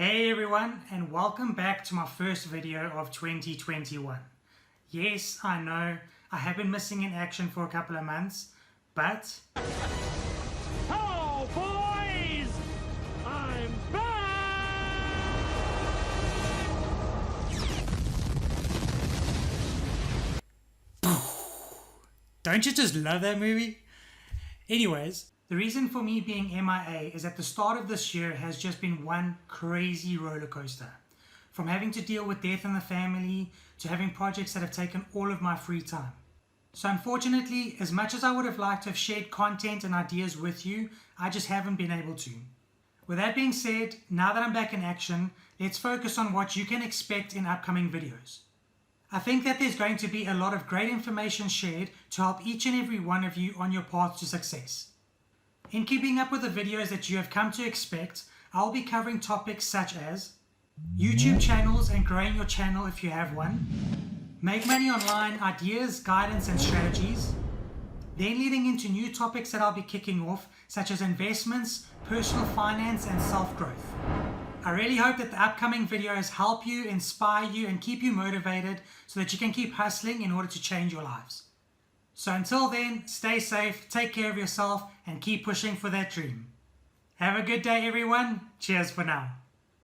Hey everyone, and welcome back to my first video of 2021. Yes, I know, I have been missing in action for a couple of months, but... Hello, boys! I'm back! Don't you just love that movie? Anyways, the reason for me being MIA is that the start of this year has just been one crazy roller coaster. From having to deal with death in the family, to having projects that have taken all of my free time. So unfortunately, as much as I would have liked to have shared content and ideas with you, I just haven't been able to. With that being said, now that I'm back in action, let's focus on what you can expect in upcoming videos. I think that there's going to be a lot of great information shared to help each and every one of you on your path to success. In keeping up with the videos that you have come to expect, I'll be covering topics such as YouTube channels and growing your channel if you have one, make money online ideas, guidance and strategies, then leading into new topics that I'll be kicking off such as investments, personal finance and self-growth. I really hope that the upcoming videos help you, inspire you and keep you motivated so that you can keep hustling in order to change your lives. So until then, stay safe, take care of yourself and keep pushing for that dream. Have a good day everyone. Cheers for now.